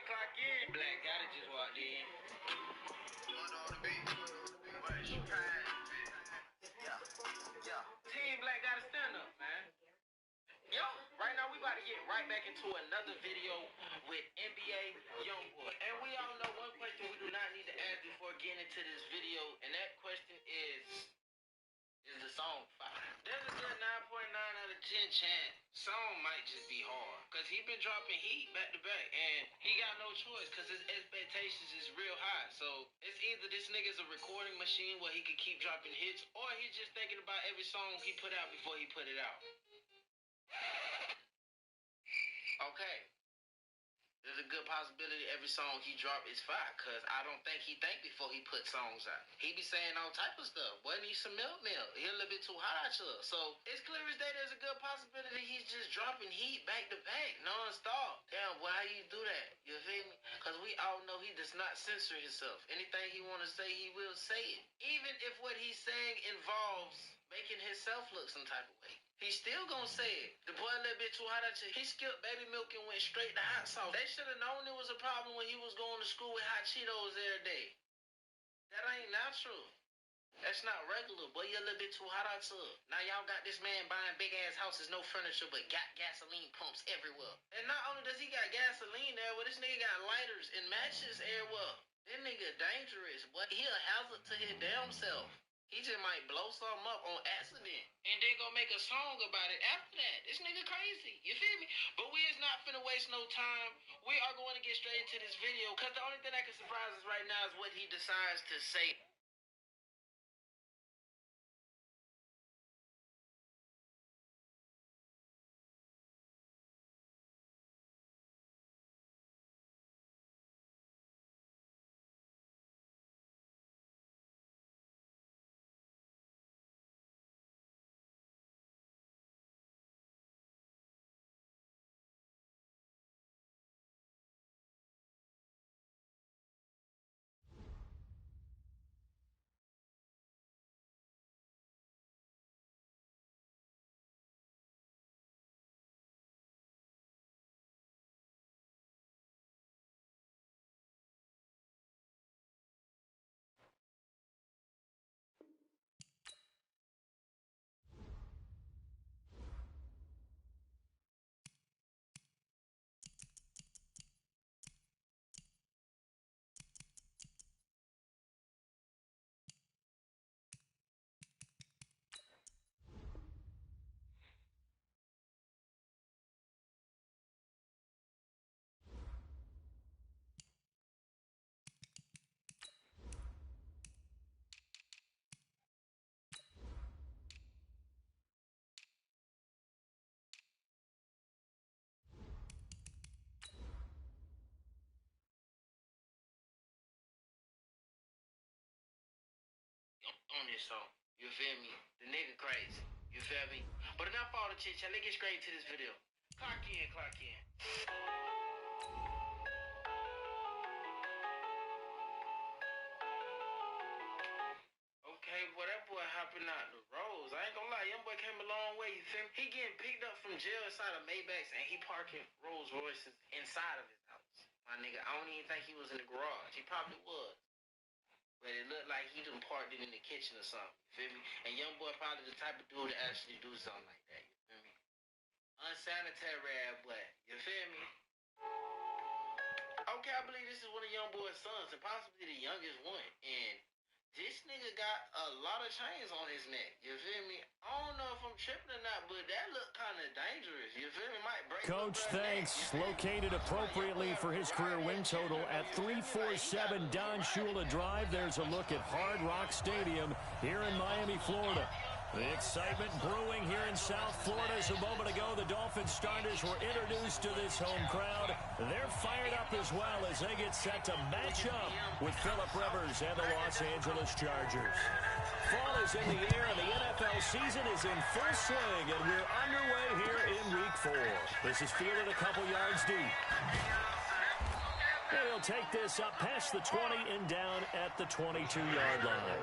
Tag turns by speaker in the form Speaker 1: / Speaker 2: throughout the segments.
Speaker 1: clock in. Black gotta just walked in. Team Black gotta stand up, man. Yo, right now we about to get right back into another video with NBA Youngboy. And we all know one question we do not need to ask before getting into this video, and that question is the song fire? There's a good 9.9 out of 10 chance song might just be hard, because he been dropping heat back to back, and he got no choice because his expectations is real high. So it's either this nigga's a recording machine where he could keep dropping hits, or he's just thinking about every song he put out before he put it out. Okay, there's a good possibility every song he drop is fire, because I don't think he think before he put songs out. He be saying all type of stuff. Boy, need some milk. He a little bit too hot out here. So it's clear as day there's a good possibility he's just dropping heat back to back, non-stop. Damn, boy, how you do that? You feel me? Because we all know he does not censor himself. Anything he want to say, he will say it. Even if what he's saying involves making himself look some type of way, he's still gonna say it. The boy a little bit too hot at you. He skipped baby milk and went straight to hot sauce. They should have known it was a problem when he was going to school with hot Cheetos every day. That ain't natural. That's not regular. Boy, you a little bit too hot out to it. Now y'all got this man buying big ass houses, no furniture, but got gasoline pumps everywhere. And not only does he got gasoline there, but this nigga got lighters and matches everywhere. That nigga dangerous. Boy, he a hazard to his damn self. He just might blow something up on accident and then go make a song about it after that. This nigga crazy. You feel me? But we is not finna waste no time. We are going to get straight into this video, because the only thing that can surprise us right now is what he decides to say. On this song, you feel me? The nigga crazy, you feel me? But enough all the chit chat, let's get straight to this video. Clock in, clock in. Okay, boy, that boy hopping out the roads. I ain't gonna lie, young boy came a long way, you feel me? He getting picked up from jail inside of Maybachs, and he parking Rolls Royces inside of his house. My nigga, I don't even think he was in the garage. He probably was. But it looked like he done parked it in the kitchen or something, you feel me? And young boy probably the type of dude to actually do something like that, you feel me? Unsanitary ass boy, you feel me? Okay, I believe this is one of young boy's sons, and possibly the youngest one. And this nigga got a lot of chains on his neck, you feel me? I don't know if I'm tripping or not, but that look kind of dangerous, you feel me? Might break.
Speaker 2: Coach, thanks. Located appropriately for his career win total at 347 Don Shula Drive. There's a look at Hard Rock Stadium here in Miami, Florida. The excitement brewing here in South Florida. As a moment ago, the Dolphins starters were introduced to this home crowd. They're fired up as well as they get set to match up with Phillip Rivers and the Los Angeles Chargers. Fall is in the air, and the NFL season is in full swing, and we're underway here in Week 4. This is fielded a couple yards deep. And he'll take this up past the 20 and down at the 22-yard line.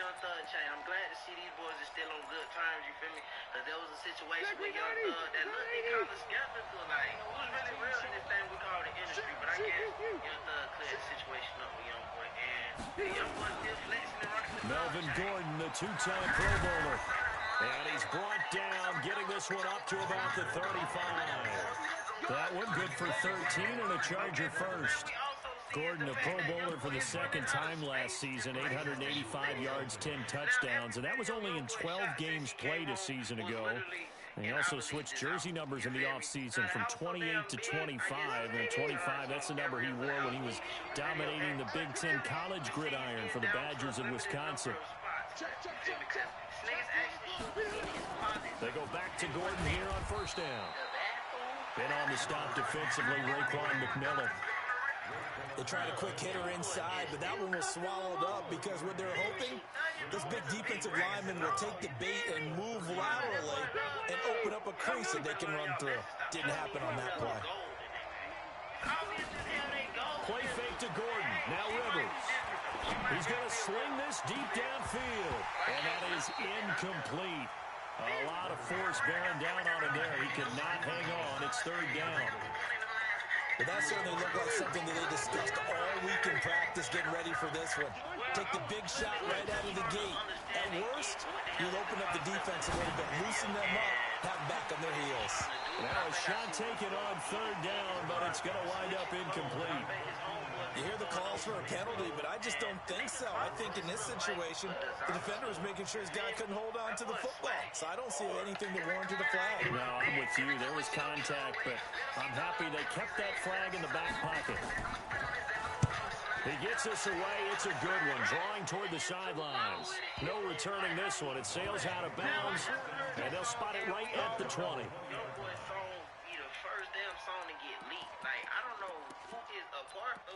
Speaker 1: Young Thug chain. I'm glad to see these boys are still on good terms, you feel me? Because there was a situation with Young Thug that looked, they kind of skeptical, like, who's really real in this thing we call the industry? But I guess Young Thug cleared the situation up with Young Boy, and the Young Boy still flexing and rocking the
Speaker 2: Melvin Gordon, the two-time Pro Bowler. And he's brought down, getting this one up to about the 35. That one good for 13 and a Charger first. Gordon, a Pro Bowler for the second time last season, 885 yards, 10 touchdowns, and that was only in 12 games played a season ago. And he also switched jersey numbers in the offseason from 28 to 25, and 25, that's the number he wore when he was dominating the Big Ten college gridiron for the Badgers in Wisconsin. They go back to Gordon here on first down. Been on the stop defensively, Raekwon McMillan.
Speaker 3: They tried a quick hitter inside, but that one was swallowed up because what they're hoping, this big defensive lineman will take the bait and move laterally and open up a crease that they can run through. Didn't happen on that play.
Speaker 2: Play fake to Gordon. Now Rivers. He's going to sling this deep downfield, and that is incomplete. A lot of force bearing down on him there. He cannot hang on. It's third down.
Speaker 3: But that certainly looked like something that they discussed all week in practice getting ready for this one. Take the big shot right out of the gate. At worst, you'll open up the defense a little bit, loosen them up, have them back on their heels.
Speaker 2: Now a shot taken on third down, but it's going to wind up incomplete.
Speaker 3: You hear the calls for a penalty, but I just don't think so. I think in this situation, the defender was making sure his guy couldn't hold on to the football. So I don't see anything that warranted a flag.
Speaker 2: No, I'm with you. There was contact, but I'm happy they kept that flag in the back pocket. He gets this away. It's a good one. Drawing toward the sidelines. No returning this one. It sails out of bounds, and they'll spot it right at the 20.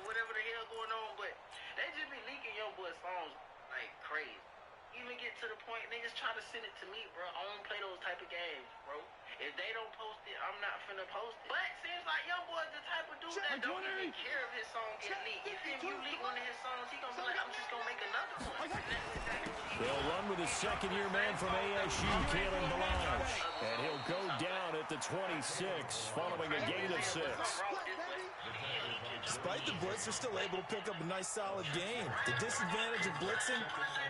Speaker 1: Whatever the hell going on, but they just be leaking Young Boy songs like crazy. Even get to the point, niggas try to send it to me, bro. I don't play those type of games, bro. If they don't post it, I'm not finna post it. But seems like Young Boy's the type of dude that don't even care if his song get leaked. If you leak one of his songs, he gonna be like, I'm just gonna make another one.
Speaker 2: They'll run with his second-year man from ASU, Kalen Ballage. And he'll go down at the 26, following a gain of 6.
Speaker 3: Despite the blitz, they're still able to pick up a nice, solid game. The disadvantage of blitzing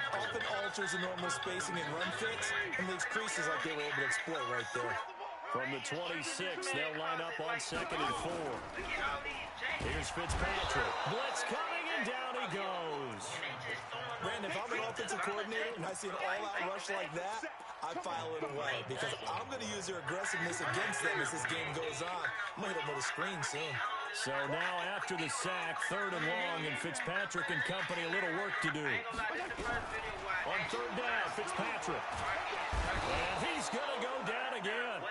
Speaker 3: often alters the normal spacing and run fits and leaves creases like they were able to exploit right there.
Speaker 2: From the 26, they'll line up on 2nd and 4. Here's Fitzpatrick. Blitz coming, and down he goes.
Speaker 3: Brandon, if I'm an offensive coordinator and I see an all-out rush like that, I file it away because I'm going to use their aggressiveness against them as this game goes on. I'm going to hit them with a screen soon.
Speaker 2: So now after the sack, 3rd and long, and Fitzpatrick and company a little work to do. On 3rd down, Fitzpatrick. And he's going to go down again.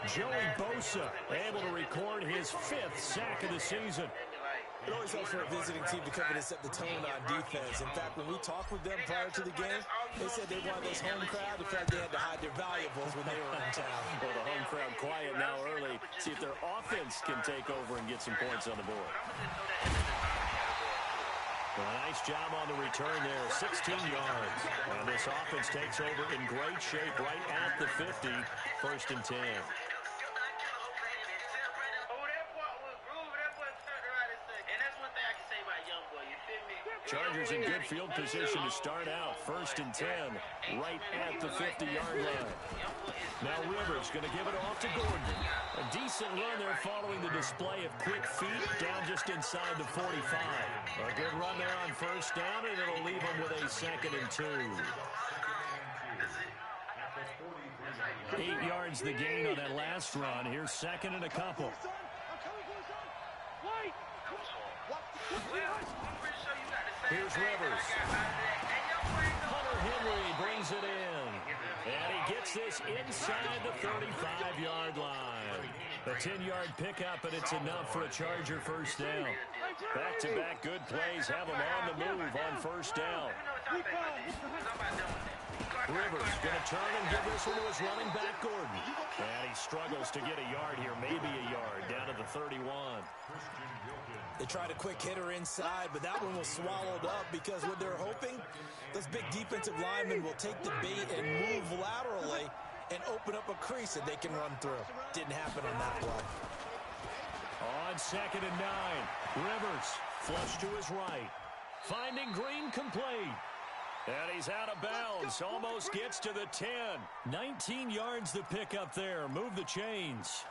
Speaker 2: Joey Bosa able to record his 5th sack of the season.
Speaker 3: It always helps for a visiting team to come in and set the tone on defense. In fact, when we talked with them prior to the game, they said they wanted this home crowd. In fact, they had to hide their valuables when they were in town.
Speaker 2: Well, the home crowd quiet now early. See if their offense can take over and get some points on the board. Well, a nice job on the return there, 16 yards. And this offense takes over in great shape right at the 50, 1st and 10. Chargers in good field position to start out. 1st and 10, right at the 50-yard line. Now Rivers going to give it off to Gordon. A decent run there following the display of quick feet down just inside the 45. A good run there on 1st down, and it'll leave him with a 2nd and 2. 8 yards the gain on that last run. Here's 2nd and a couple. Here's Rivers. Hunter Henry brings it in. And he gets this inside the 35-yard line. A 10-yard pickup, and it's enough for a Charger 1st down. Back-to-back good plays have them on the move on 1st down. Rivers going to turn and give this one to his running back, Gordon. And he struggles to get a yard here, maybe a yard, down to the 31.
Speaker 3: They tried a quick hitter inside, but that one was swallowed up because what they're hoping, those big defensive linemen will take the bait and move laterally and open up a crease that they can run through. Didn't happen on that play.
Speaker 2: On 2nd and 9, Rivers flush to his right. Finding Green complete. And he's out of bounds. Almost gets to the 10. 19 yards to pick up there. Move the chains.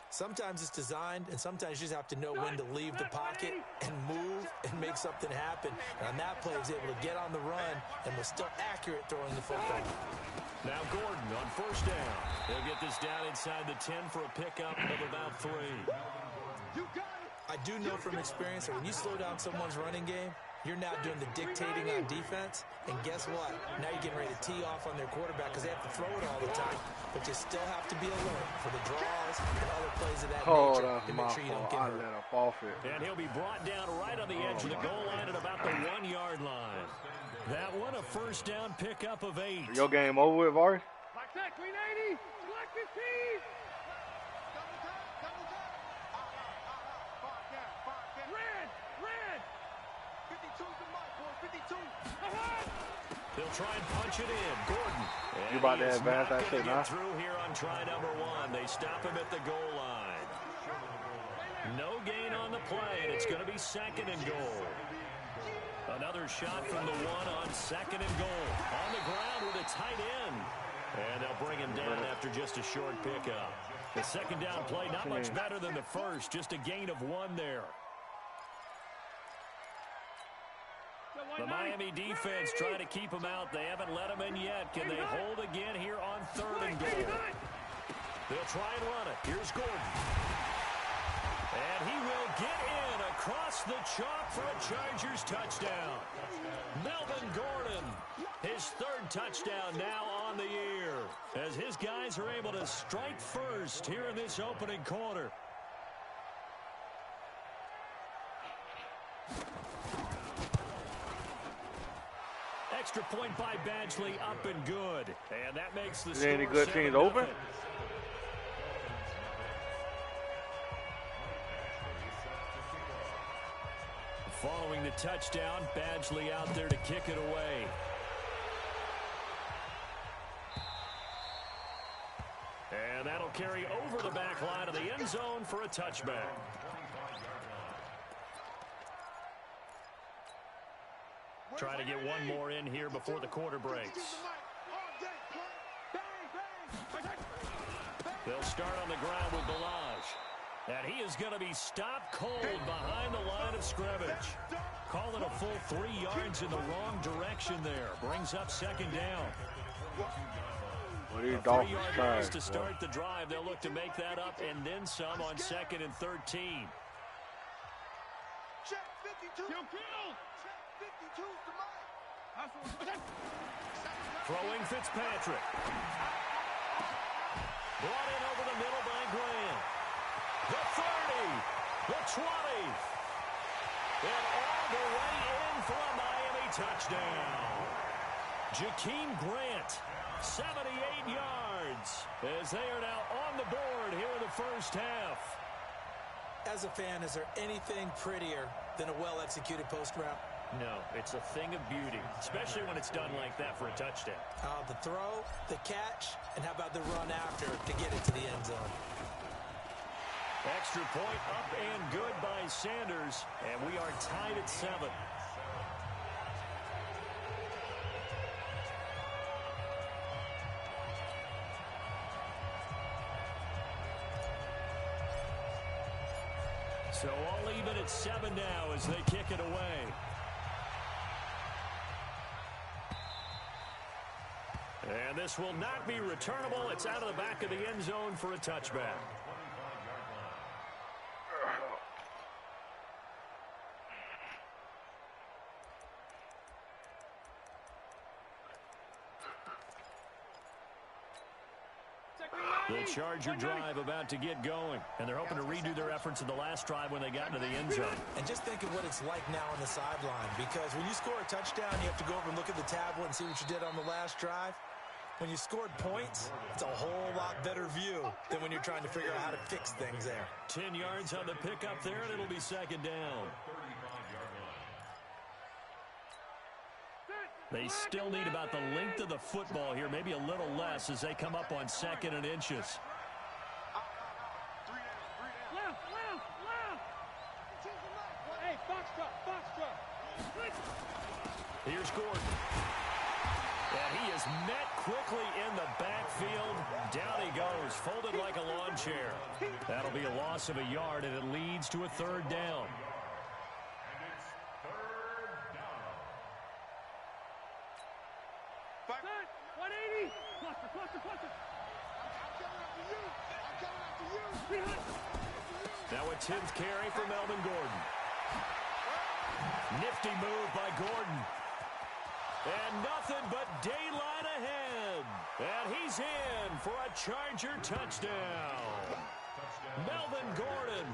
Speaker 3: Sometimes it's designed, and sometimes you just have to know when to leave the pocket and move and make something happen. And on that play, he was able to get on the run and was still accurate throwing the football.
Speaker 2: Now Gordon on 1st down. He'll get this down inside the 10 for a pickup of about 3.
Speaker 3: I do know from experience that when you slow down someone's running game, you're now doing the dictating on defense, and guess what? Now you're getting ready to tee off on their quarterback because they have to throw it all the time, but you still have to be alert for the draws and other plays of that nature to make sure you don't get hurt.
Speaker 2: And he'll be brought down right on the edge of the goal line at about the 1-yard line. That one, a 1st down pickup of 8.
Speaker 4: Your game over with, Vardy?
Speaker 5: Like that, Green 80, select 15.
Speaker 2: They'll try and punch it in. Gordon.
Speaker 4: You about to advance that shit now?
Speaker 2: Through here on try number 1. They stop him at the goal line. No gain on the play, and it's going to be 2nd and goal. Another shot from the 1 on 2nd and goal. On the ground with a tight end. And they'll bring him down after just a short pickup. The 2nd down play, not much better than the first. Just a gain of 1 there. The Miami defense trying to keep him out. They haven't let him in yet. Can they hold again here on 3rd and goal? They'll try and run it. Here's Gordon. And he will get in across the chalk for a Chargers touchdown. Melvin Gordon, his 3rd touchdown now on the year, as his guys are able to strike first here in this opening quarter. Extra point by Badgley, up and good. And that makes the score.
Speaker 4: Any good teams open?
Speaker 2: Following the touchdown, Badgley out there to kick it away. And that'll carry over the back line of the end zone for a touchback. Trying to get one more in here before the quarter breaks. They'll start on the ground with Balaj. And he is going to be stopped cold behind the line of scrimmage. Call it a full 3 yards in the wrong direction there. Brings up 2nd down.
Speaker 4: What are you
Speaker 2: 3 yard loss to start the drive. They'll look to make that up and then some on 2nd and 13.
Speaker 5: Check 52.
Speaker 2: Throwing Fitzpatrick. Brought in over the middle by Graham. The 30. The 20. And all the way in for a Miami touchdown. Jakeem Grant, 78 yards, as they are now on the board here in the first half.
Speaker 3: As a fan, is there anything prettier than a well-executed post route?
Speaker 2: No, it's a thing of beauty, especially when it's done like that for a touchdown.
Speaker 3: The throw, the catch, and how about the run after to get it to the end zone?
Speaker 2: Extra point up and good by Sanders, and we are tied at 7. So all even at 7 now as they kick it away. And this will not be returnable. It's out of the back of the end zone for a touchback. The Charger drive about to get going, and they're hoping to redo their efforts in the last drive when they got into the end zone.
Speaker 3: And just think of what it's like now on the sideline, because when you score a touchdown, you have to go over and look at the tablet and see what you did on the last drive. When you scored points, it's a whole lot better view than when you're trying to figure out how to fix things there.
Speaker 2: 10 yards on the pickup there, and it'll be second down. They still need about the length of the football here, maybe a little less as they come up on 2nd and inches.
Speaker 5: Hey, Foxtrot.
Speaker 2: Here's Gordon. And he is met quickly in the backfield. Down he goes, folded like a lawn chair. That'll be a loss of a yard, and it leads to a 3rd down.
Speaker 5: Set, 180. Cluster.
Speaker 2: Now a 10th carry for Melvin Gordon. Nifty move by Gordon. And nothing but daylight ahead. And he's in for a Charger touchdown. Melvin Gordon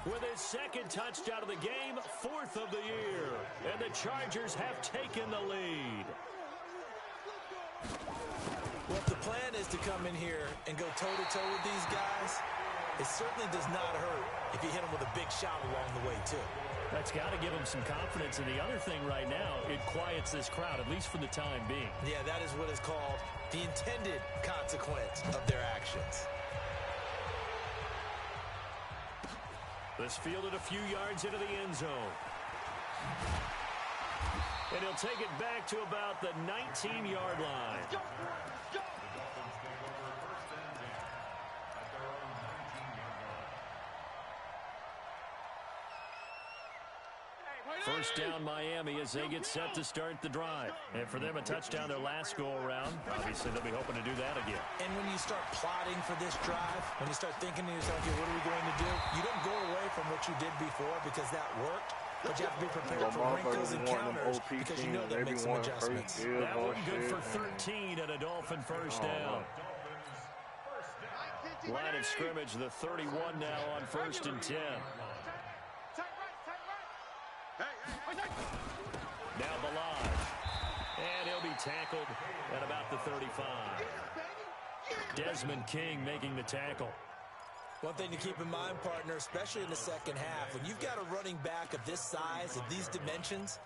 Speaker 2: with his 2nd touchdown of the game, 4th of the year. And the Chargers have taken the lead.
Speaker 3: Well, if the plan is to come in here and go toe-to-toe with these guys, it certainly does not hurt if you hit them with a big shot along the way, too.
Speaker 2: That's got to give them some confidence. And the other thing right now, it quiets this crowd, at least for the time being.
Speaker 3: Yeah, that is what is called the intended consequence of their actions.
Speaker 2: This fielded a few yards into the end zone. And he'll take it back to about the 19-yard line. First down Miami as they get set to start the drive. And for them, a touchdown their last go-around. Obviously, they'll be hoping to do that again.
Speaker 3: And when you start plotting for this drive, when you start thinking to yourself, okay, what are we going to do? You don't go away from what you did before because that worked. But you have to be prepared for wrinkles and counters because you know they'll make some adjustments.
Speaker 2: That one good for 13 and a Dolphin first down. Line of scrimmage, the 31 now on 1st and 10. Now Balaj. And he'll be tackled at about the 35. Desmond King making the tackle.
Speaker 3: One thing to keep in mind, partner, especially in the second half, when you've got a running back of this size, of these dimensions,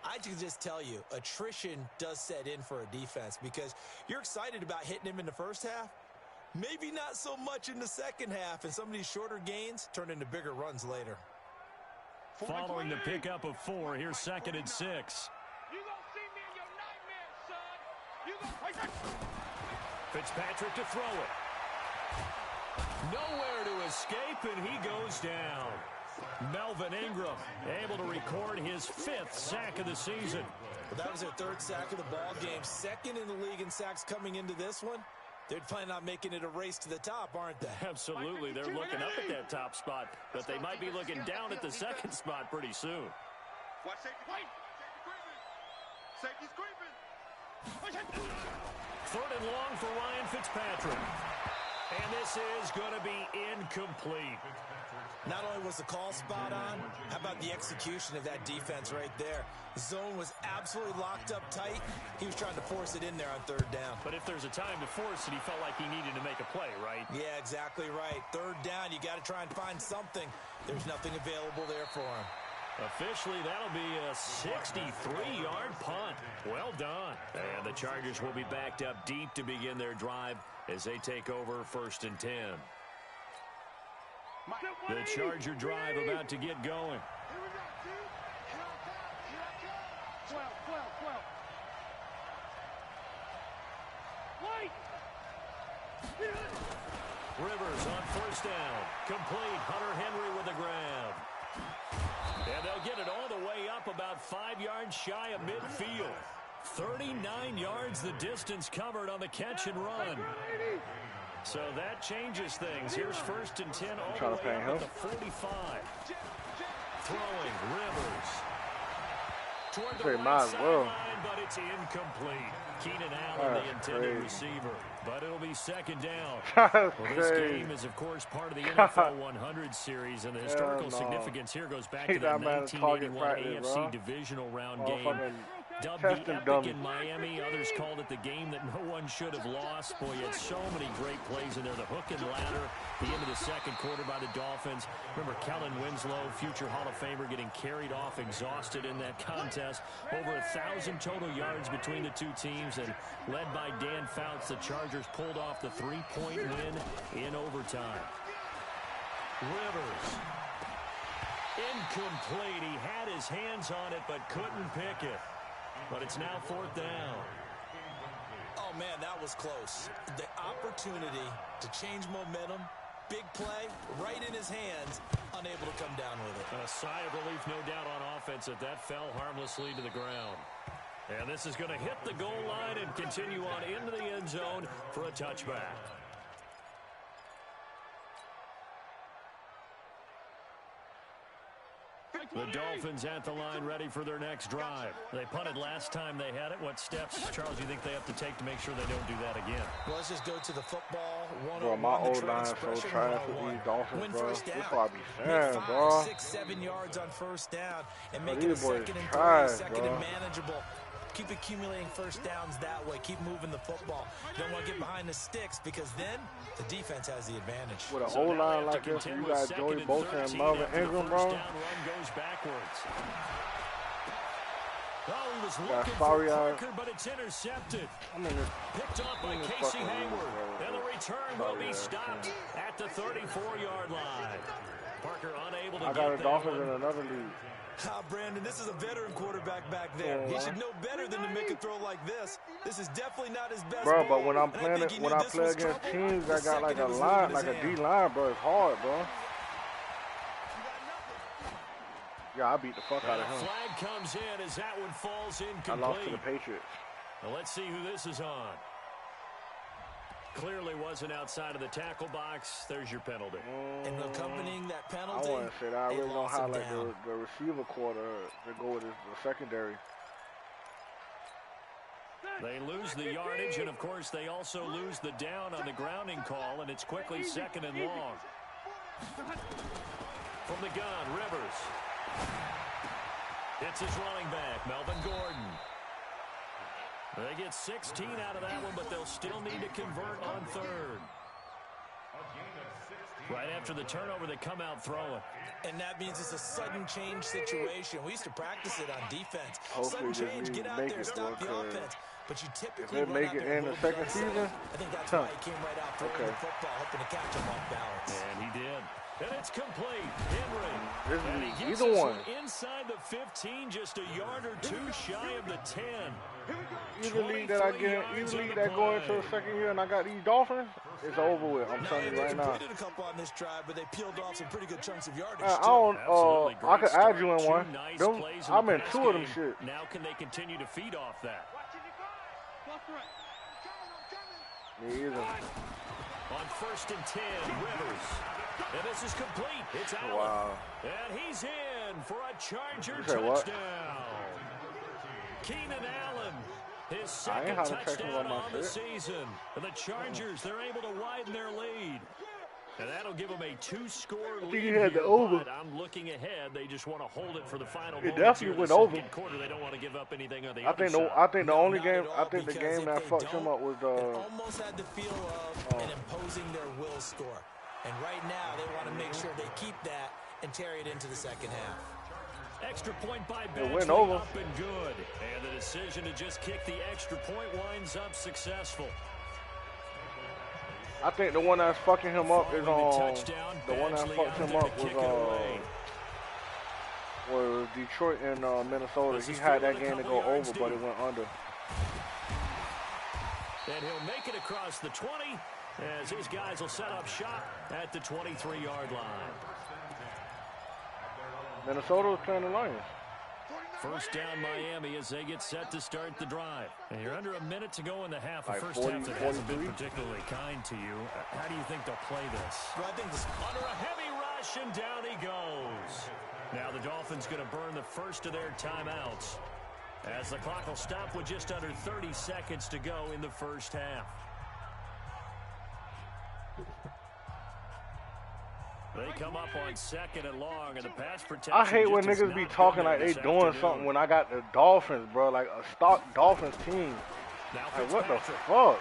Speaker 3: I can just tell you, attrition does set in for a defense because you're excited about hitting him in the first half. Maybe not so much in the second half, and some of these shorter gains turn into bigger runs later.
Speaker 2: Following the pickup of 4, here's 2nd and 6.
Speaker 5: You gonna see me in your nightmares, son.
Speaker 2: Fitzpatrick to throw it. Nowhere to escape, and he goes down. Melvin Ingram able to record his 5th sack of the season.
Speaker 3: Well, that was their 3rd sack of the ball game. 2nd in the league in sacks coming into this one. They're planning on making it a race to the top, aren't they?
Speaker 2: Absolutely. They're looking up at that top spot, but they might be looking down at the 2nd spot pretty soon.
Speaker 5: Watch safety. Safety's creeping.
Speaker 2: 3rd and long for Ryan Fitzpatrick. And this is going to be incomplete.
Speaker 3: Not only was the call spot on, how about the execution of that defense right there? The zone was absolutely locked up tight. He was trying to force it in there on 3rd down.
Speaker 2: But if there's a time to force it, he felt like he needed to make a play, right?
Speaker 3: Yeah, exactly right. 3rd down, you got to try and find something. There's nothing available there for him.
Speaker 2: Officially, that'll be a 63-yard punt. Well done. And the Chargers will be backed up deep to begin their drive as they take over 1st and 10. The Charger drive about to get going.
Speaker 5: 12. Wait!
Speaker 2: Rivers on 1st down. Complete. Hunter Henry with a grab. And they'll get it all the way up about 5 yards shy of midfield. 39 yards the distance covered on the catch and run. So that changes things. Here's 1st and 10 all the way up at the 45. Throwing Rivers. toward the
Speaker 4: They
Speaker 2: right
Speaker 4: might as well.
Speaker 2: sideline, but it's incomplete. Keenan Allen, the
Speaker 4: That's
Speaker 2: intended
Speaker 4: crazy.
Speaker 2: receiver, but it'll be second down.
Speaker 4: That's
Speaker 2: Well, this
Speaker 4: crazy.
Speaker 2: game is, of course, part of the NFL 100 series, and the historical
Speaker 4: no.
Speaker 2: significance here goes back
Speaker 4: Take
Speaker 2: to that
Speaker 4: that man to target
Speaker 2: 1981
Speaker 4: practice,
Speaker 2: AFC
Speaker 4: bro.
Speaker 2: divisional round game.
Speaker 4: Motherfucking
Speaker 2: Dubbed the
Speaker 4: testing
Speaker 2: epic
Speaker 4: dummy.
Speaker 2: in Miami. Others called it the game that no one should have lost. Boy, you had so many great plays in there. The hook and ladder, the end of the second quarter by the Dolphins. Remember Kellen Winslow, future Hall of Famer, getting carried off, exhausted in that contest. Over 1,000 total yards between the two teams, and led by Dan Fouts, the Chargers pulled off the 3-point win in overtime. Rivers. Incomplete. He had his hands on it, but couldn't pick it. But it's now fourth down.
Speaker 3: Oh, man, that was close. The opportunity to change momentum, big play, right in his hands, unable to come down with it.
Speaker 2: A sigh of relief, no doubt, on offense that fell harmlessly to the ground. And this is going to hit the goal line and continue on into the end zone for a touchback. The Dolphins at the line, ready for their next drive. They punted last time they had it. What steps, Charles, do you think they have to take to make sure they don't do that again?
Speaker 3: Well, let's just go to the football.
Speaker 4: Bro, my old line so trash with these Dolphins, bro. This is what I be saying, bro.
Speaker 3: 6, 7 yards on first down and
Speaker 4: Bro,
Speaker 3: make it a
Speaker 4: these boys
Speaker 3: second and
Speaker 4: trash,
Speaker 3: 3, second
Speaker 4: bro.
Speaker 3: and manageable. Keep accumulating first downs that way. Keep moving the football. You don't want to get behind the sticks because then the defense has the advantage.
Speaker 4: With an old line like this, you got Joey Bosa and Melvin Ingram, bro.
Speaker 2: Down run goes backwards. Oh, he was
Speaker 4: Yeah,
Speaker 2: looking
Speaker 4: sorry,
Speaker 2: for Parker, but it's intercepted.
Speaker 4: I'm in this.
Speaker 2: Picked up by
Speaker 4: I'm in this
Speaker 2: Casey
Speaker 4: fucking
Speaker 2: Hayward.
Speaker 4: league,
Speaker 2: And the return will be stopped at the 34-yard line. Parker unable to
Speaker 4: I
Speaker 2: get
Speaker 4: got a
Speaker 2: there.
Speaker 4: Dolphins in another league.
Speaker 3: Ah, Brandon, this is a veteran quarterback back there. He should know better than to make a throw like this. This is definitely not his best
Speaker 4: Bro,
Speaker 3: ball.
Speaker 4: but when I'm
Speaker 3: And I
Speaker 4: playing
Speaker 3: think
Speaker 4: it,
Speaker 3: he
Speaker 4: when
Speaker 3: knew
Speaker 4: I
Speaker 3: this
Speaker 4: play
Speaker 3: was
Speaker 4: against
Speaker 3: trouble
Speaker 4: teams
Speaker 3: the
Speaker 4: that got like
Speaker 3: second
Speaker 4: a
Speaker 3: it was
Speaker 4: line,
Speaker 3: leaving
Speaker 4: like a
Speaker 3: his
Speaker 4: D
Speaker 3: hand.
Speaker 4: line, bro, it's hard, bro. Yeah, I beat the fuck out
Speaker 2: And
Speaker 4: of
Speaker 2: a
Speaker 4: him.
Speaker 2: flag comes in as that one falls
Speaker 4: I
Speaker 2: incomplete.
Speaker 4: lost to the Patriots.
Speaker 2: Now let's see who this is on. Clearly wasn't outside of the tackle box. There's your penalty.
Speaker 3: And accompanying that
Speaker 4: I
Speaker 3: penalty,
Speaker 4: want to say that I
Speaker 3: they
Speaker 4: really don't
Speaker 3: lost him
Speaker 4: highlight
Speaker 3: down.
Speaker 4: the receiver quarter to go with the secondary.
Speaker 2: They lose the yardage, and of course they also lose the down on the grounding call, and it's quickly second and long. From the gun, Rivers. It's his running back, Melvin Gordon. They get 16 out of that one, but they'll still need to convert on third. Right after the turnover, they come out throwing.
Speaker 3: And that means it's a sudden change situation. We used to practice it on defense.
Speaker 4: Hopefully
Speaker 3: Sudden
Speaker 4: this
Speaker 3: change,
Speaker 4: league
Speaker 3: get out
Speaker 4: make
Speaker 3: there,
Speaker 4: it,
Speaker 3: stop the
Speaker 4: bro, 'cause
Speaker 3: offense. But you typically
Speaker 4: if they
Speaker 3: run
Speaker 4: make
Speaker 3: out
Speaker 4: it
Speaker 3: there
Speaker 4: in the
Speaker 3: a little bit
Speaker 4: second
Speaker 3: unsettled.
Speaker 4: season,
Speaker 3: I think that's
Speaker 4: huh.
Speaker 3: why he came right out throwing the football, hoping to catch him off balance.
Speaker 2: And he did. And it's complete. Henry.
Speaker 4: This
Speaker 2: And he
Speaker 4: is
Speaker 2: gets
Speaker 4: either
Speaker 2: this
Speaker 4: one.
Speaker 2: Inside the 15, just a yard or two shy of the 10.
Speaker 4: Either league that I get, either league that go into the second year and I got these Dolphins, it's over with. I'm
Speaker 3: No,
Speaker 4: telling
Speaker 3: and
Speaker 4: you
Speaker 3: they
Speaker 4: right now.
Speaker 3: completed a couple on this drive, but they peeled off some pretty good chunks of yardage.
Speaker 4: I
Speaker 3: too.
Speaker 4: don't.
Speaker 2: Absolutely
Speaker 4: I
Speaker 2: great
Speaker 4: could
Speaker 2: start.
Speaker 4: add you in
Speaker 2: Two
Speaker 4: one.
Speaker 2: nice
Speaker 4: Them,
Speaker 2: plays in
Speaker 4: I'm
Speaker 2: the
Speaker 4: in
Speaker 2: pass
Speaker 4: two of them
Speaker 2: game.
Speaker 4: shit.
Speaker 2: Now can they continue to feed off that?
Speaker 4: Me either.
Speaker 2: On 1st and 10, Rivers. And this is complete. It's Allen.
Speaker 4: Wow.
Speaker 2: And he's in for a Charger
Speaker 4: You said what?
Speaker 2: touchdown. Keenan Allen, his
Speaker 4: I ain't
Speaker 2: second
Speaker 4: had a technical
Speaker 2: touchdown
Speaker 4: on my
Speaker 2: on the
Speaker 4: fit.
Speaker 2: season. And the Chargers, they're able to widen their lead. And that'll give them a 2-score lead.
Speaker 4: you had the
Speaker 2: here,
Speaker 4: over.
Speaker 2: but I'm looking ahead. They just want to hold it for the final
Speaker 4: It
Speaker 2: moments
Speaker 4: definitely
Speaker 2: here in
Speaker 4: went
Speaker 2: the
Speaker 4: over.
Speaker 2: second quarter. They don't want to give up anything on the
Speaker 4: I
Speaker 2: other
Speaker 4: think
Speaker 2: side.
Speaker 4: the only
Speaker 3: Not
Speaker 4: game
Speaker 3: at all,
Speaker 4: I think the
Speaker 3: because
Speaker 4: game
Speaker 3: if
Speaker 4: that
Speaker 3: they
Speaker 4: fucked him
Speaker 3: don't,
Speaker 4: up was
Speaker 3: it
Speaker 4: the
Speaker 3: almost had the feel of an imposing their will score. And right now, they want to make sure they keep that and carry it into the second half.
Speaker 2: Extra point by
Speaker 4: went
Speaker 2: Bentley,
Speaker 4: over.
Speaker 2: up and good. And the decision to just kick the extra point winds up successful.
Speaker 4: I think the one that's fucking him up is
Speaker 2: Following the touchdown,
Speaker 4: the one that
Speaker 2: Badgley
Speaker 4: fucked
Speaker 2: out
Speaker 4: him
Speaker 2: there to
Speaker 4: up
Speaker 2: kick it away.
Speaker 4: was Detroit and Minnesota.
Speaker 2: This
Speaker 4: He
Speaker 2: is
Speaker 4: had
Speaker 2: field
Speaker 4: that
Speaker 2: a
Speaker 4: game to
Speaker 2: couple
Speaker 4: go
Speaker 2: yards
Speaker 4: over, but
Speaker 2: deep.
Speaker 4: it went under.
Speaker 2: And he'll make it across the 20 as his guys will set up shop at the 23-yard line.
Speaker 4: Minnesota was playing the Lions.
Speaker 2: First down Miami as they get set to start the drive. And you're under a minute to go in the half. A
Speaker 4: Like
Speaker 2: first
Speaker 4: 40,
Speaker 2: half that hasn't been
Speaker 4: 43?
Speaker 2: particularly kind to you. How do you think they'll play this?
Speaker 3: Well, I think this
Speaker 2: Under a heavy rush, and down he goes. Now the Dolphins going to burn the first of their timeouts. As the clock will stop with just under 30 seconds to go in the first half. They come up on 2nd and long, and the pass protection.
Speaker 4: I hate when niggas be talking like they doing something when I got the Dolphins, bro. Like a stock Dolphins team. Like, what the fuck?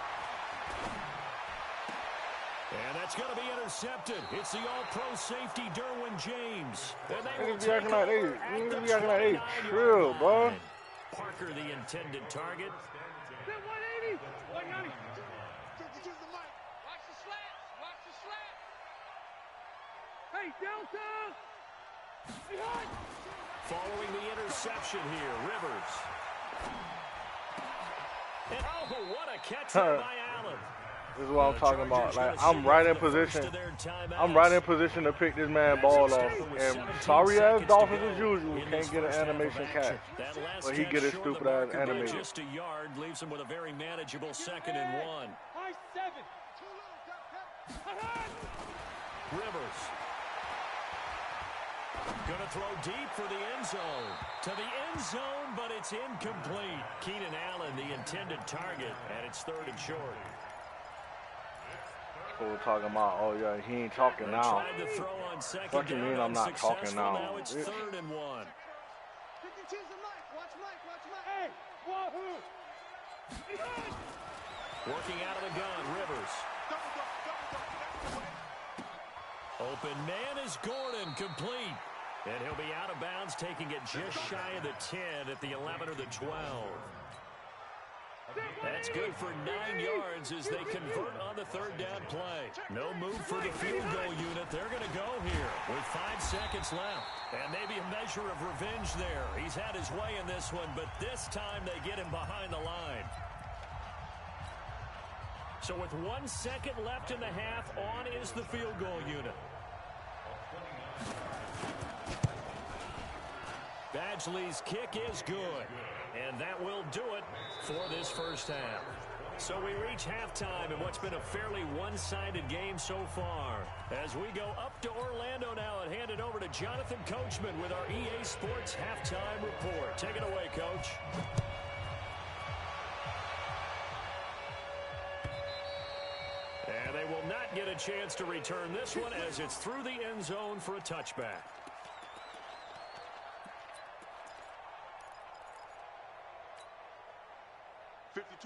Speaker 2: And that's going to be intercepted. It's the all-pro safety, Derwin James. And they
Speaker 4: Niggas be acting like they trill, bro.
Speaker 2: Parker, the intended target.
Speaker 5: 180, 190. Watch the slats. Watch the slats. Hey, Delta.
Speaker 2: Following the interception here, Rivers. And oh, what a catch by Allen.
Speaker 4: This is what I'm talking about. Like, I'm right in position. I'm right in position to pick this man ball off. And sorry ass Dolphins as usual can't get an animation catch. But he get his stupid ass animated.
Speaker 2: Just a yard leaves him with a very manageable 2nd and 1.
Speaker 5: High 7.
Speaker 2: Rivers. Going to throw deep for the end zone. To the end zone, but it's incomplete. Keenan Allen, the intended target, and it's 3rd and short.
Speaker 4: We're talking about, oh yeah, he ain't talking now. What you mean I'm not talking now?
Speaker 2: Now it's 3rd and 1.
Speaker 5: Hey, wahoo!
Speaker 2: Working out of the gun, Rivers. Open man is Gordon, complete. And he'll be out of bounds, taking it just shy of the 10 at the 11 or the 12. That's good for 9 yards as they convert on the 3rd down play. No move for the field goal unit. They're going to go here with 5 seconds left. And maybe a measure of revenge there. He's had his way in this one, but this time they get him behind the line. So with 1 second left in the half, on is the field goal unit. Badgley's kick is good. And that will do it for this first half. So we reach halftime in what's been a fairly one-sided game so far. As we go up to Orlando now and hand it over to Jonathan Coachman with our EA Sports Halftime Report. Take it away, Coach. And they will not get a chance to return this one as it's through the end zone for a touchback.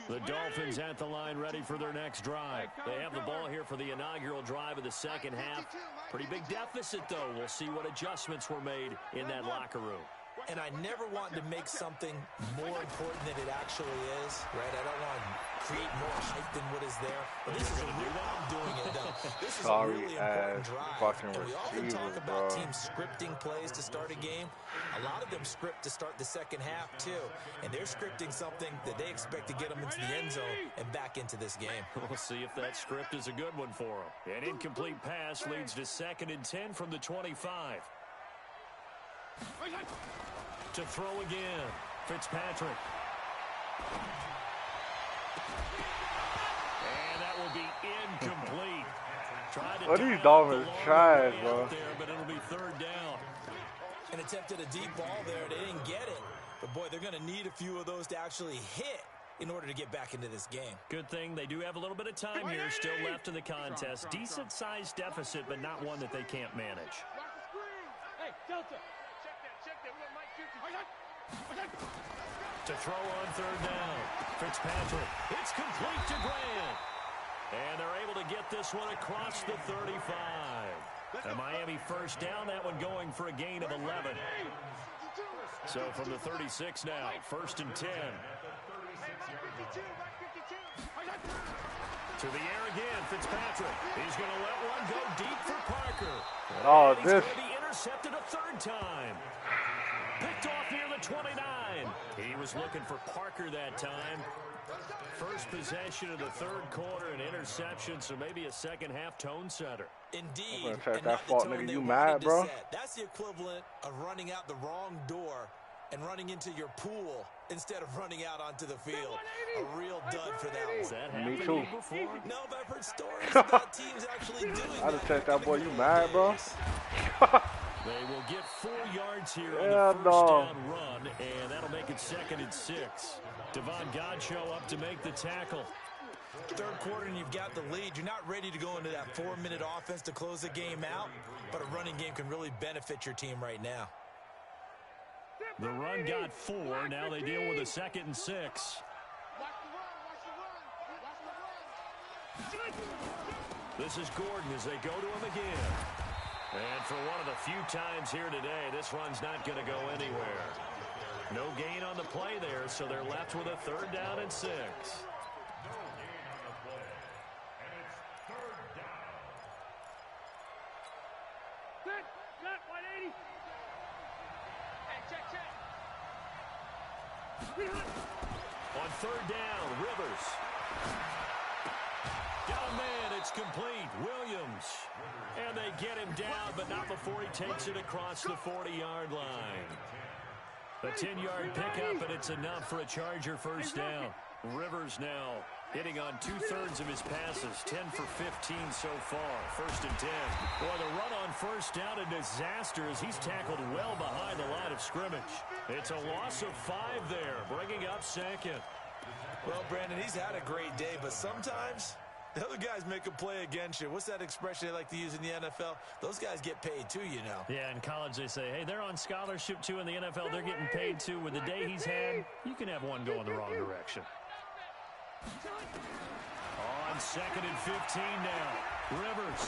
Speaker 2: The Dolphins at the line, ready for their next drive. They have the ball here for the inaugural drive of the second half. Pretty big deficit, though. We'll see what adjustments were made in that locker room.
Speaker 3: And I never want to make something more important than it actually is, right? I don't want to create more hype than what is there. But this is a real way I'm doing it, though. This is a really important drive. And we often talk about teams scripting plays to start a game. A lot of them script to start the second half, too. And they're scripting something that they expect to get them into the end zone and back into this game.
Speaker 2: We'll see if that script is a good one for them. An incomplete pass leads to 2nd and 10 from the 25. To throw again, Fitzpatrick. And that will be incomplete.
Speaker 4: Oh, these Dolphins trash, bro.
Speaker 2: There, but it'll be 3rd down.
Speaker 3: And attempted a deep ball there. They didn't get it. But, boy, they're going to need a few of those to actually hit in order to get back into this game.
Speaker 2: Good thing they do have a little bit of time here still left in the contest. Decent-sized deficit, but not one that they can't manage.
Speaker 5: Hey, Delta.
Speaker 2: To throw on 3rd down, Fitzpatrick. It's complete to Grant. And they're able to get this one across the 35. A Miami first down, that one going for a gain of 11. So from the 36 now, 1st and 10. To the air again, Fitzpatrick. He's going to let one go deep for Parker.
Speaker 4: Oh,
Speaker 2: he's going to be intercepted a 3rd time. Picked off near the 29. He was looking for Parker that time. First possession of the 3rd quarter, an interception, so maybe a second half tone setter.
Speaker 3: Indeed.
Speaker 4: I'm gonna take that fault, nigga. You mad, bro?
Speaker 3: That's the equivalent of running out the wrong door and running into your pool instead of running out onto the field. A real dud for that one.
Speaker 4: Me too.
Speaker 3: No, but I've heard stories about teams actually doing that.
Speaker 4: I just text that boy, you mad, bro?
Speaker 2: They will get 4 yards here on the first down run, and that'll make it 2nd and 6. Devon Godchaux up to make the tackle.
Speaker 3: Third quarter and you've got the lead. You're not ready to go into that 4-minute offense to close the game out, but a running game can really benefit your team right now.
Speaker 2: The run got 4. Now they deal with a 2nd and 6. This is Gordon as they go to him again. And for one of the few times here today, this run's not going to go anywhere. No gain on the play there, so they're left with a 3rd down and 6.
Speaker 5: Set, 180. Hey, check.
Speaker 2: On 3rd down, Rivers. Got a man, it's complete. Williams. And they get him down, but not before he takes it across the 40-yard line. A 10-yard pickup, and it's enough for a Charger first down. Rivers now hitting on 2/3 of his passes, 10 for 15 so far. 1st and 10. Boy, the run on first down, a disaster as he's tackled well behind the line of scrimmage. It's a loss of 5 there, bringing up 2nd.
Speaker 3: Well, Brandon, he's had a great day, but sometimes the other guys make a play against you. What's that expression they like to use in the NFL? Those guys get paid too, you know.
Speaker 2: Yeah, in college they say, hey, they're on scholarship too. In the NFL, they're getting paid too. With the day he's had, you can have one going the wrong direction. On 2nd and 15 now. Rivers.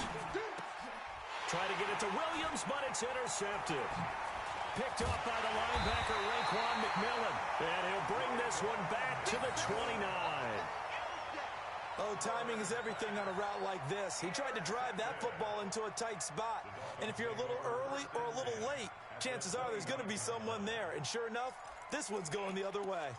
Speaker 2: Try to get it to Williams, but it's intercepted. Picked up by the linebacker, Raekwon McMillan. And he'll bring this one back to the 29.
Speaker 3: Oh, timing is everything on a route like this. He tried to drive that football into a tight spot. And if you're a little early or a little late, chances are there's going to be someone there. And sure enough, this one's going the other way.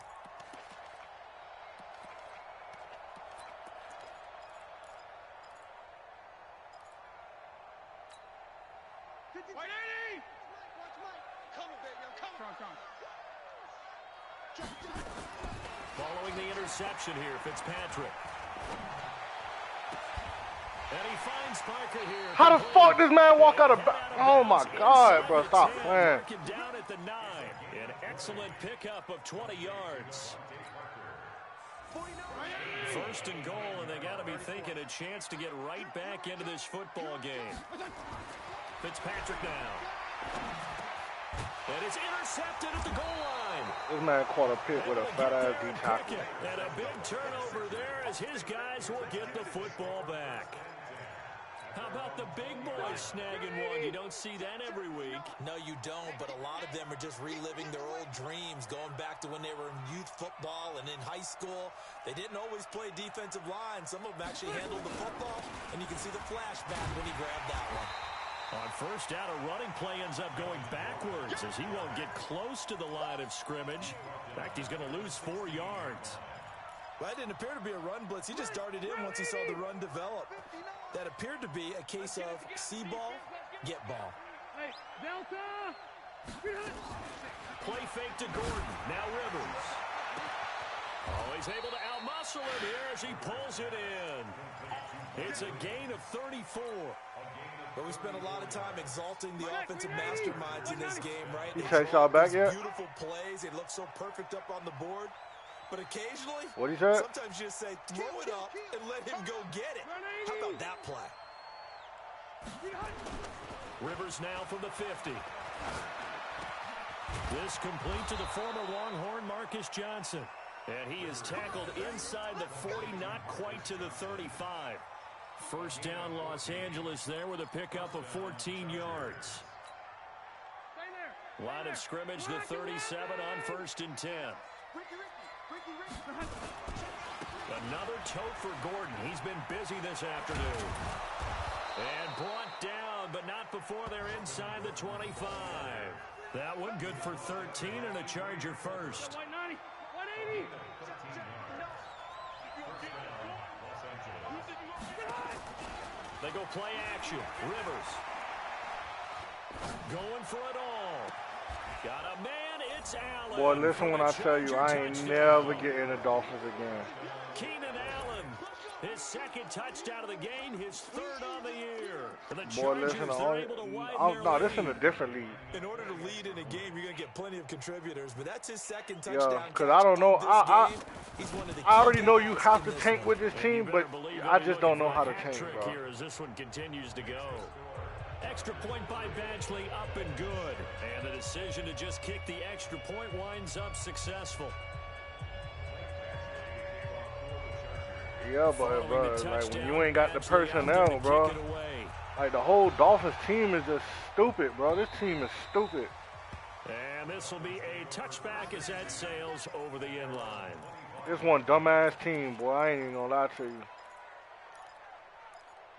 Speaker 2: Following the interception here, Fitzpatrick. And he finds Parker here.
Speaker 4: How the fuck does man walk out of... Oh, my God, bro. Stop playing.
Speaker 2: Down at the 9. An excellent pickup of 20 yards. 1st and goal, and they got to be thinking a chance to get right back into this football game. Fitzpatrick now. And it's intercepted at the goal line.
Speaker 4: This man caught a pick with a fat-ass D tackle.
Speaker 2: And a big turnover there as his guys will get the football back. How about the big boys snagging one? You don't see that every week.
Speaker 3: No, you don't, but a lot of them are just reliving their old dreams, going back to when they were in youth football and in high school. They didn't always play defensive line. Some of them actually handled the football, and you can see the flashback when he grabbed that one.
Speaker 2: On first down, a running play ends up going backwards as he won't get close to the line of scrimmage. In fact, he's going to lose 4 yards.
Speaker 3: Well, that didn't appear to be a run blitz. He just darted in once he saw the run develop. That appeared to be a case of see ball, get ball.
Speaker 5: Hey, Delta!
Speaker 2: Play fake to Gordon. Now Rivers. Oh, he's able to outmuscle him here as he pulls it in. It's a gain of 34.
Speaker 3: But we spent a lot of time exalting the offensive masterminds in this game, right?
Speaker 4: You take y'all back yet?
Speaker 3: Beautiful plays. They look so perfect up on the board. But occasionally,
Speaker 4: what he said?
Speaker 3: Sometimes you just say, throw it up and let him go get it. How about that play?
Speaker 2: Rivers now from the 50. This complete to the former Longhorn Marcus Johnson. And he is tackled inside the 40, not quite to the 35. First down, Los Angeles there with a pickup of 14 yards. Line of scrimmage, the 37 on 1st and 10. Another tote for Gordon. He's been busy this afternoon. And brought down, but not before they're inside the 25. That one good for 13 and a Charger first.
Speaker 5: 180.
Speaker 2: They go play action. Rivers. Going for it all. Got a man, it's Allen.
Speaker 4: Boy, listen when I tell you, I ain't never getting the Dolphins again.
Speaker 2: Keenan Allen His second touchdown of the game, his third on the year. The
Speaker 4: Boy, listen, this in a different league.
Speaker 3: In order to lead in a game, you're going to get plenty of contributors, but that's his second touchdown.
Speaker 4: Yeah, because I don't know. I already know you have to tank with this team, but I just don't know how to tank, bro.
Speaker 2: Here as this one continues to go. Extra point by Badgley, up and good. And the decision to just kick the extra point winds up successful.
Speaker 4: Yeah, but bro, like when you ain't got the personnel, bro, like the whole Dolphins team is just stupid, bro. This team is stupid.
Speaker 2: And this will be a touchback as that sails over the end line.
Speaker 4: This one dumbass team, boy. I ain't even gonna lie to you.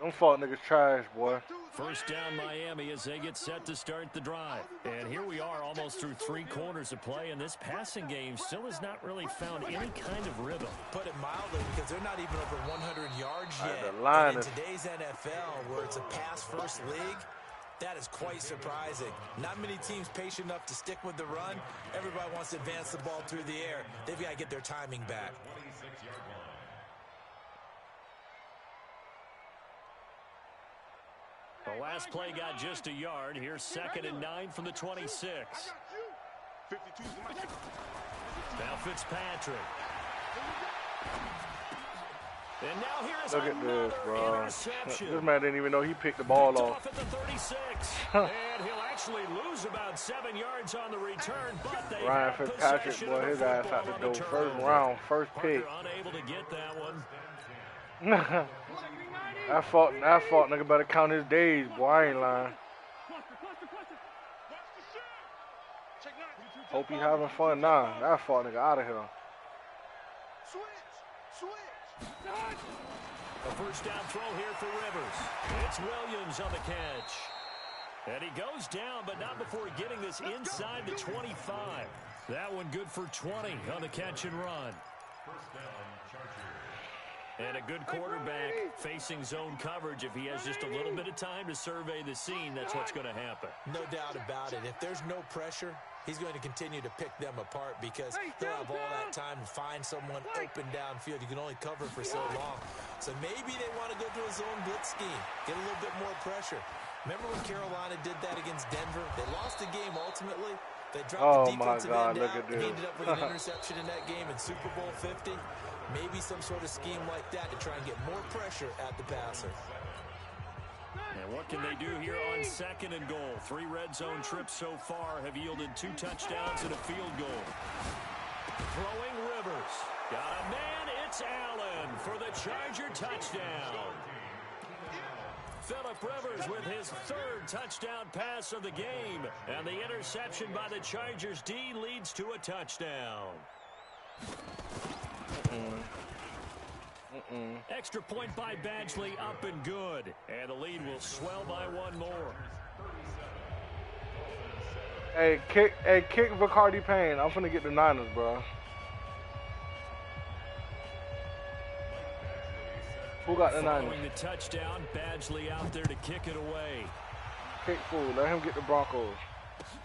Speaker 4: Them fuck niggas trash, boy.
Speaker 2: First down Miami as they get set to start the drive. And here we are almost through 3 quarters of play, and this passing game still has not really found any kind of rhythm.
Speaker 3: Put it mildly, because they're not even over 100 yards yet.
Speaker 4: The line
Speaker 3: and in today's NFL, where it's a pass-first league, that is quite surprising. Not many teams patient enough to stick with the run. Everybody wants to advance the ball through the air. They've got to get their timing back.
Speaker 2: The last play got just a yard. Here's 2nd and 9 from the 26. Now Fitzpatrick. And now here's
Speaker 4: look at this, bro.
Speaker 2: Interception.
Speaker 4: This man didn't even know he picked the ball off.
Speaker 2: At the 36. And he'll actually lose about 7 yards on the return, but they
Speaker 4: Ryan Fitzpatrick, boy, his ass out the door. First round, first pick.
Speaker 2: Unable to get that one.
Speaker 4: That fuck nigga better count his days, boy. I ain't lying. Hope he having fun now. That fuck nigga out of here.
Speaker 2: A first down throw here for Rivers. It's Williams on the catch. And he goes down, but not before getting this inside the 25. That one good for 20 on the catch and run. And a good quarterback facing zone coverage. If he has just a little bit of time to survey the scene, that's what's going to happen.
Speaker 3: No doubt about it. If there's no pressure, he's going to continue to pick them apart because he'll have all that time to find someone open downfield. You can only cover for so long. So maybe they want to go to a zone blitz scheme, get a little bit more pressure. Remember when Carolina did that against Denver? They lost the game ultimately. They dropped the defensive end out. He ended up with an interception in that game in Super Bowl 50. Maybe some sort of scheme like that to try and get more pressure at the passer.
Speaker 2: And what can they do here on 2nd and goal? 3 red zone trips so far have yielded 2 touchdowns and a field goal. Throwing Rivers. Got a man, it's Allen for the Charger touchdown. Phillip Rivers with his 3rd touchdown pass of the game. And the interception by the Chargers D leads to a touchdown. Extra point by Badgley, up and good. And the lead will swell by 1 more.
Speaker 4: Hey, kick Bacardi Payne. I'm finna get the Niners, bro. Who got the Niners?
Speaker 2: Following the touchdown, Badgley out there to kick it away.
Speaker 4: Kick fool. Let him get the Broncos.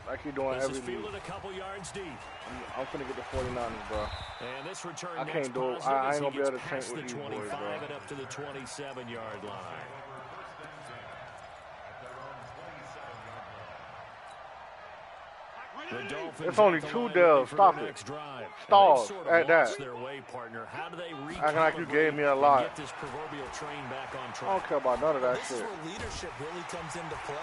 Speaker 4: Like he doing every week.
Speaker 2: Fielded a couple yards deep.
Speaker 4: I'm finna get the 49ers, bro.
Speaker 2: And this return
Speaker 4: I can't do it. I ain't gonna be able to tank with these boys, bro.
Speaker 2: And up to the 27-yard line.
Speaker 4: It's only 2 Dells. Stop it. Stall at that. Acting like you gave me a lot. I don't care about none of that shit.
Speaker 3: This is where leadership really comes into play.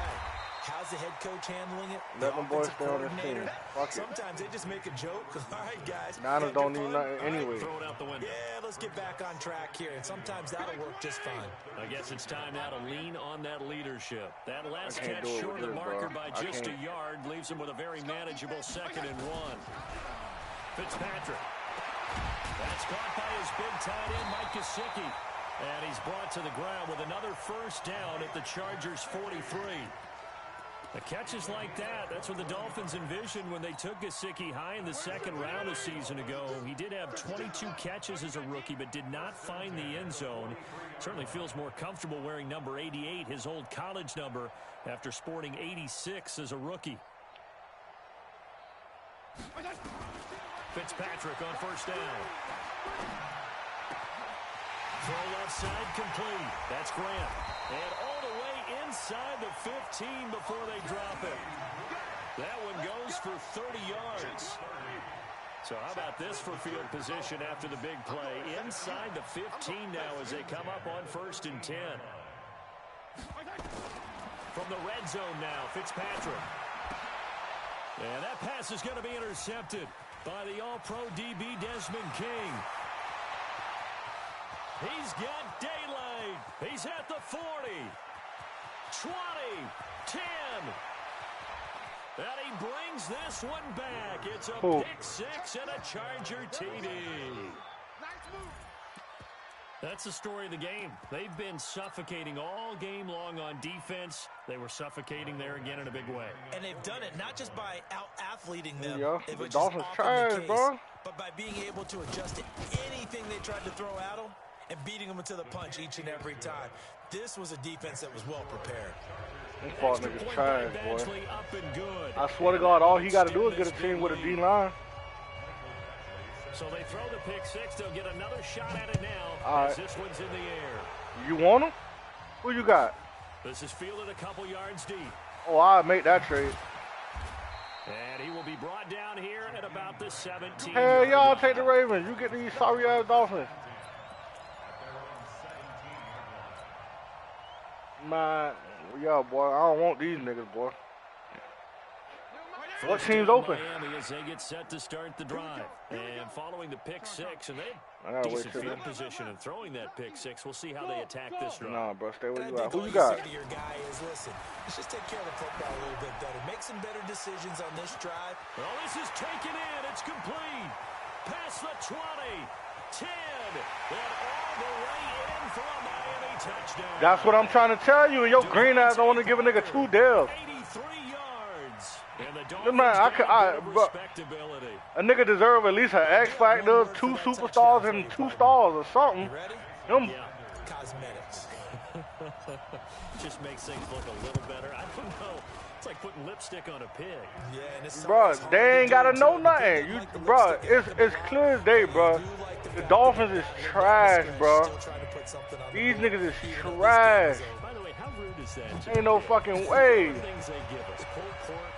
Speaker 3: How's the head coach handling it?
Speaker 4: Let them boys stay on this team. Fuck it.
Speaker 3: Sometimes they just make a joke. All right, guys.
Speaker 4: Niners don't need nothing anyway.
Speaker 2: Throw it out the window.
Speaker 3: Yeah, let's get back on track here. And sometimes that'll work just fine.
Speaker 2: I guess it's time now to lean on that leadership. That last catch short of the marker by just a yard leaves him with a very manageable 2nd and 1. Fitzpatrick. That's caught by his big tight end, Mike Gesicki. And he's brought to the ground with another first down at the Chargers' 43. The catches like that, that's what the Dolphins envisioned when they took Gesicki high in the 2nd round a season ago. He did have 22 catches as a rookie, but did not find the end zone. Certainly feels more comfortable wearing number 88, his old college number, after sporting 86 as a rookie. Fitzpatrick on first down. Throw left side complete. That's Grant. And all the way inside the 15 before they drop it. That one goes for 30 yards. So how about this for field position after the big play? Inside the 15 now as they come up on 1st and 10. From the red zone now, Fitzpatrick. And that pass is going to be intercepted by the All-Pro DB Desmond King. He's got daylight. He's at the 40, 20, 10. And he brings this one back. It's a pick six and a Charger TD. That's the story of the game. They've been suffocating all game long on defense. They were suffocating there again in a big way.
Speaker 3: And they've done it not just by out-athleting them,
Speaker 4: the Dolphins trash, bro,
Speaker 3: but by being able to adjust to anything they tried to throw at them and beating them into the punch each and every time. This was a defense that was well prepared.
Speaker 4: This fuck nigga's trash, boy. I swear to God, all he got to do is get a team with a D-line.
Speaker 2: So they throw the pick six. They'll get another shot at it now.
Speaker 4: All right.
Speaker 2: This one's in the air.
Speaker 4: You want him? Who you got?
Speaker 2: This is fielded a couple yards deep.
Speaker 4: Oh, I'll make that trade.
Speaker 2: And he will be brought down here at about the 17.
Speaker 4: Hey, y'all take the Ravens. You get these sorry-ass Dolphins. Man, yeah, boy. I don't want these niggas, boy. What team's open?
Speaker 2: Miami as they get set to start the drive. And following the pick six, and they decent field position and throwing that pick six. We'll see how they attack this drive.
Speaker 4: Nah, bro, stay where you at. Who you got?
Speaker 3: To your guy is, listen, let's just take care of the football a little bit better. Make some better decisions on this drive.
Speaker 2: Well, this is taken in. It's complete. Past the 20, 10, and all the way in for a Miami touchdown.
Speaker 4: That's what I'm trying to tell you. And your green ass don't want to give a nigga 2 deals.
Speaker 2: 83 yards. And the
Speaker 4: Man, a nigga deserve at least an X Factor, 2 superstars, and 2 stars or something.
Speaker 3: Yeah. Cosmetics.
Speaker 2: Just makes things look a little better. I don't know. It's like putting lipstick on a pig.
Speaker 3: Yeah, and
Speaker 4: bro, they ain't gotta know nothing. Bro, it's clear as day, bro. The Dolphins is trash, bro. These niggas is trash.
Speaker 2: By the way, how rude is that?
Speaker 4: Ain't no fucking way.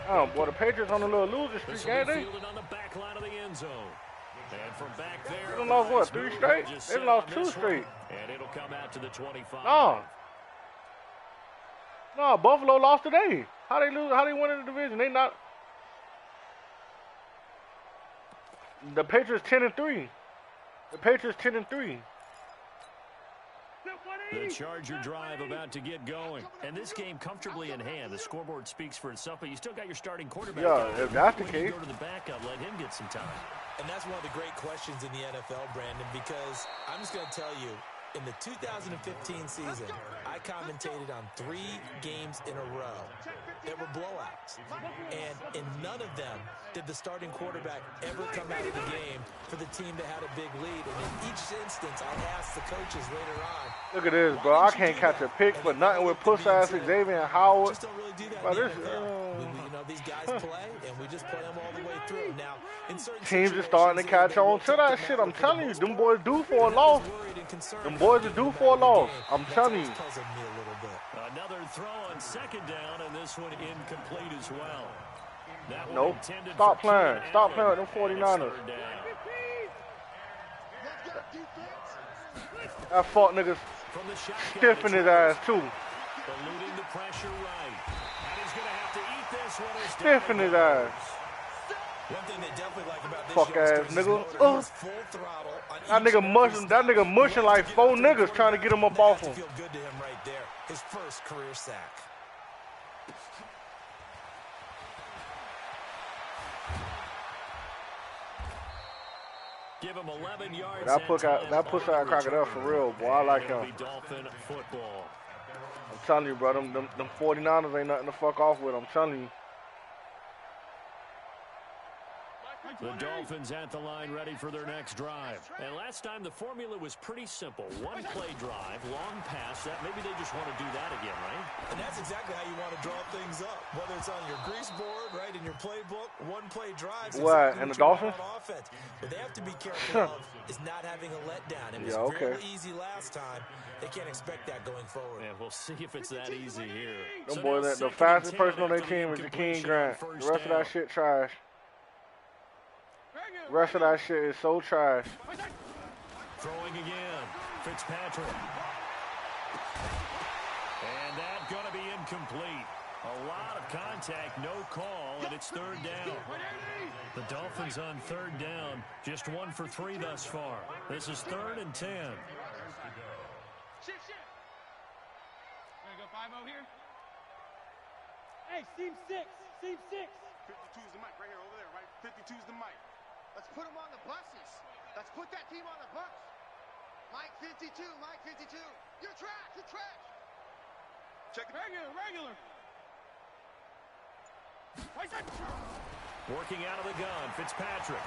Speaker 4: Oh, boy, the Patriots on a little loser streak, ain't they?
Speaker 2: On the back line of the end zone. And from back there,
Speaker 4: they lost what, 3 straight? They lost 2 straight.
Speaker 2: And it'll come out to the 25.
Speaker 4: No, Buffalo lost today. How they lose? How they win in the division? They not. The Patriots 10-3. The Patriots 10-3.
Speaker 2: The Charger drive about to get going. And this game comfortably in hand. The scoreboard speaks for itself, but you still got your starting quarterback.
Speaker 4: Yeah, if that's the case.
Speaker 2: Go to the backup, let him get some time.
Speaker 3: And that's one of the great questions in the NFL, Brandon, because I'm just going to tell you, in the 2015 season, I commentated on 3 games in a row that were blowouts. And in none of them did the starting quarterback ever come out of the game for the team that had a big lead. And in each instance, I asked the coaches later on.
Speaker 4: Look at this, bro. I can't catch a pick for nothing with puss-ass Xavier and Howard.
Speaker 3: Just don't really do that.
Speaker 4: Bro, this,
Speaker 3: these guys play, and we just play them all the way through. Now, in certain
Speaker 4: teams are starting to catch on to that shit. I'm telling you, them boys due for a loss. Them boys are due for a loss. I'm telling you.
Speaker 2: Another throw on second down, and this one incomplete as well.
Speaker 4: Nope. Stop playing. Stop playing with them 49ers. That fuck nigga stiffing his ass too.
Speaker 2: Eluding the pressure right. And he's going to have to eat this one.
Speaker 4: Stiffing his ass.
Speaker 3: One thing they definitely like about this
Speaker 4: fuck ass nigga. That nigga mushing like 4 niggas trying to get him up off him.
Speaker 3: Feel good to him right there. His first career sack.
Speaker 2: Give him 11 yards.
Speaker 4: That puts out crocodile for real, boy. I like him.
Speaker 2: Dolphin football.
Speaker 4: I'm telling you, bro. Them 49ers ain't nothing to fuck off with. I'm telling you.
Speaker 2: The Dolphins at the line ready for their next drive. And last time the formula was pretty simple. One play drive, long pass. That maybe they just want to do that again, right?
Speaker 3: And that's exactly how you want to draw things up. Whether it's on your grease board, right, in your playbook, one play drives.
Speaker 4: What,
Speaker 3: exactly
Speaker 4: and the Dolphins?
Speaker 3: Offense. What they have to be careful of is not having a letdown. It was very easy last time. They can't expect that going forward.
Speaker 2: Yeah, we'll see if it's that easy here.
Speaker 4: Them boys, the fastest person on their team is Jakeem Grant. The rest of that shit trash. The rest of that shit is so trash.
Speaker 2: Throwing again. Fitzpatrick. And that's going to be incomplete. A lot of contact, no call, and it's third down. The Dolphins on third down, just 1 for 3 thus far. This is 3rd and 10.
Speaker 5: Shit. Gonna go 5-0 here? Hey, seam 6. 52's the mic right here, over there, right? 52's the mic.
Speaker 6: Let's put them on the buses. Let's put that team on the bus. Mike 52. You're trash.
Speaker 5: Check it. Regular.
Speaker 2: Working out of the gun, Fitzpatrick.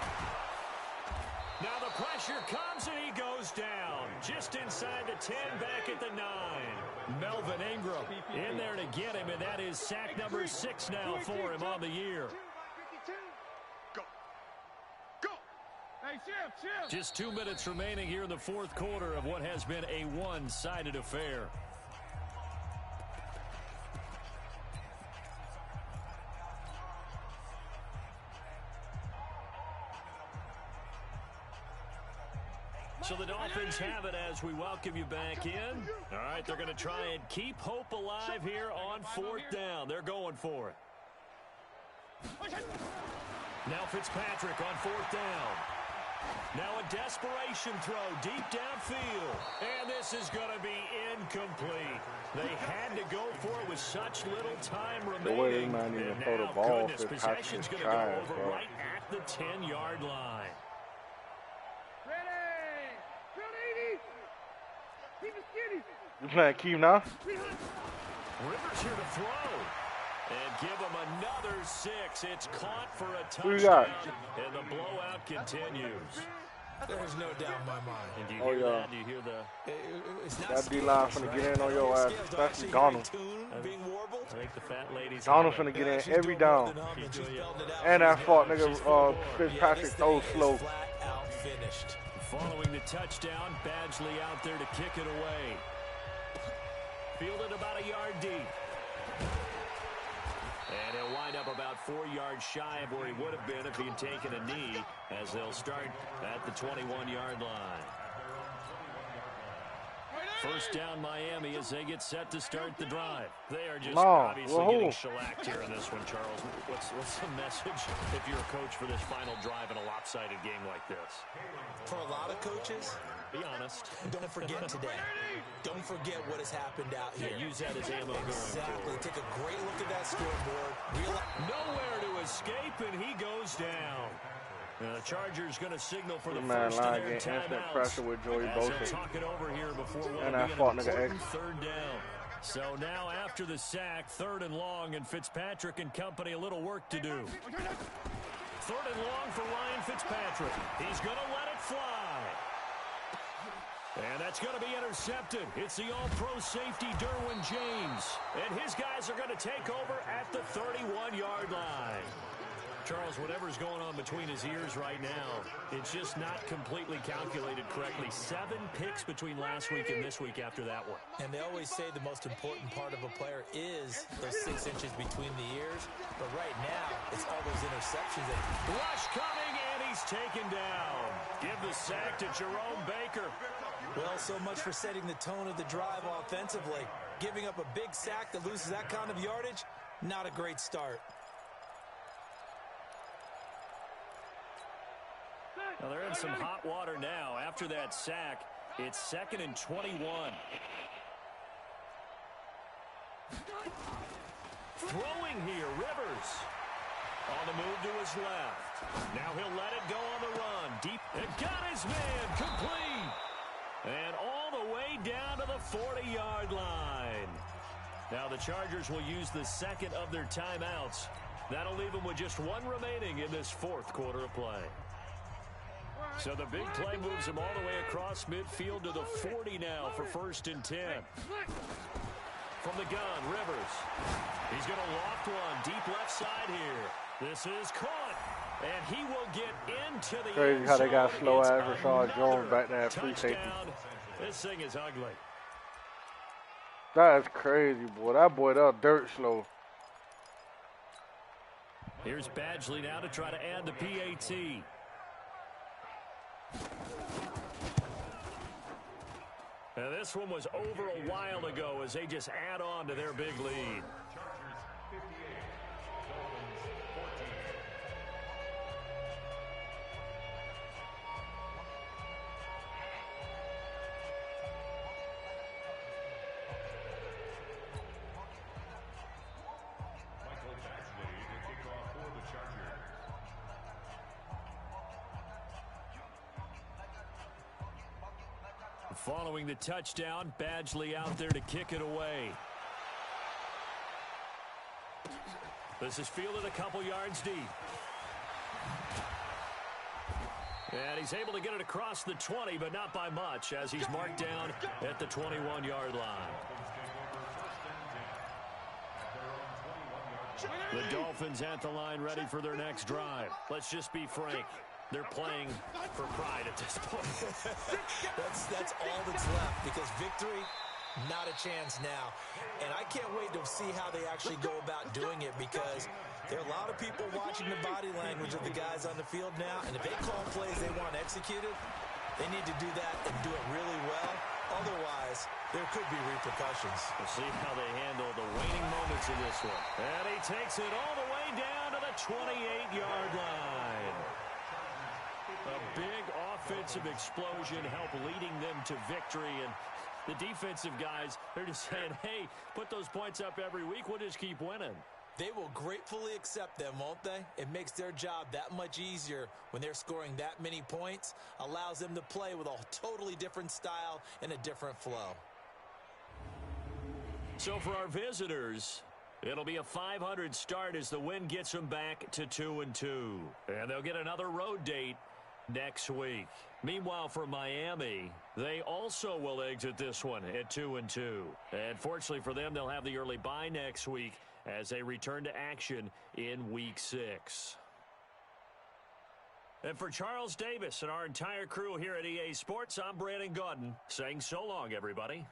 Speaker 2: Now the pressure comes and he goes down. Just inside the 10, back at the 9. Melvin Ingram in there to get him, and that is sack number 6 now for him on the year.
Speaker 5: Hey, Chip.
Speaker 2: Just 2 minutes remaining here in the 4th quarter of what has been a one-sided affair. So the Dolphins have it as we welcome you back in. All right, they're going to try and keep hope alive here on 4th down. They're going for it. Now Fitzpatrick on 4th down. Now a desperation throw deep downfield. And this is going to be incomplete. They had to go for it with such little time remaining. And now, goodness, possession's going to go over right at the 10-yard line.
Speaker 4: You playing Keith now?
Speaker 2: Rivers here to throw. And give him another 6. It's caught for a touchdown.
Speaker 4: Who you got?
Speaker 2: And the blowout continues.
Speaker 3: There's no doubt in my mind.
Speaker 2: And do you hear that? Do you hear the...
Speaker 4: That D-line finna get in on your ass, especially Donald.
Speaker 2: I think the fat ladies...
Speaker 4: Donald finna get in every down. And that fuck nigga Fitzpatrick throws slow.
Speaker 2: Following the touchdown, Badgley out there to kick it away. Fielded about a yard deep. And he'll wind up about 4 yards shy of where he would have been if he had taken a knee, as they'll start at the 21-yard line. First down Miami as they get set to start the drive. They are just obviously getting shellacked here in this one, Charles. What's the message if you're a coach for this final drive in a lopsided game like this?
Speaker 3: For a lot of coaches,
Speaker 2: be honest.
Speaker 3: Don't forget today. Don't forget what has happened out here.
Speaker 2: Yeah, use that as ammo going forward.
Speaker 3: Take a great look at that scoreboard.
Speaker 2: Nowhere to escape, and he goes down. The Chargers going to signal for the first of their timeouts.
Speaker 4: Pressure with Joey Bosa.
Speaker 2: Talk it over here before
Speaker 4: and that fought nigga X.
Speaker 2: 3rd down. So now after the sack, 3rd and long, and Fitzpatrick and company a little work to do. 3rd and long for Ryan Fitzpatrick. He's going to let it fly. And that's going to be intercepted. It's the all-pro safety, Derwin James. And his guys are going to take over at the 31-yard line. Charles, whatever's going on between his ears right now, it's just not completely calculated correctly. 7 picks between last week and this week after that one.
Speaker 3: And they always say the most important part of a player is those 6 inches between the ears. But right now, it's all those interceptions.
Speaker 2: Rush coming, and he's taken down. Give the sack to Jerome Baker.
Speaker 3: Well, so much for setting the tone of the drive offensively. Giving up a big sack that loses that kind of yardage, not a great start.
Speaker 2: Well, they're in some hot water now. After that sack, it's 2nd and 21. Throwing here, Rivers. On the move to his left. Now he'll let it go on the run. Deep, and got his man, complete. And all the way down to the 40-yard line. Now the Chargers will use the 2nd of their timeouts. That'll leave him with just one remaining in this fourth quarter of play. So the big play moves him all the way across midfield to the 40 now for 1st and 10. From the gun, Rivers. He's going to loft one deep left side here. This is caught. And he will get into the
Speaker 4: Crazy
Speaker 2: end
Speaker 4: how they got
Speaker 2: zone.
Speaker 4: slow
Speaker 2: It's
Speaker 4: ass Rashad Jones back there at free safety.
Speaker 2: touchdown. This thing is ugly.
Speaker 4: That is crazy, boy. That boy, that dirt slow.
Speaker 2: Here's Badgley now to try to add the PAT. Now this one was over a while ago as they just add on to their big lead. Following the touchdown, Badgley out there to kick it away. This is fielded a couple yards deep. And he's able to get it across the 20, but not by much, as he's marked down at the 21-yard line. The Dolphins at the line, ready for their next drive. Let's just be frank. They're playing for pride at this point.
Speaker 3: that's all that's left, because victory, not a chance now. And I can't wait to see how they actually go about doing it, because there are a lot of people watching the body language of the guys on the field now, and if they call plays they want executed, they need to do that and do it really well. Otherwise, there could be repercussions.
Speaker 2: We'll see how they handle the waning moments in this one. And he takes it all the way down to the 28-yard line. A big offensive explosion helped leading them to victory. And the defensive guys, they're just saying, hey, put those points up every week. We'll just keep winning.
Speaker 3: They will gratefully accept them, won't they? It makes their job that much easier when they're scoring that many points. Allows them to play with a totally different style and a different flow.
Speaker 2: So for our visitors, it'll be a 500 start as the win gets them back to 2-2. And they'll get another road date next week. Meanwhile, for Miami, they also will exit this one at 2-2. And fortunately for them, they'll have the early bye next week as they return to action in Week 6. And for Charles Davis and our entire crew here at EA Sports, I'm Brandon Gaudin saying so long, everybody.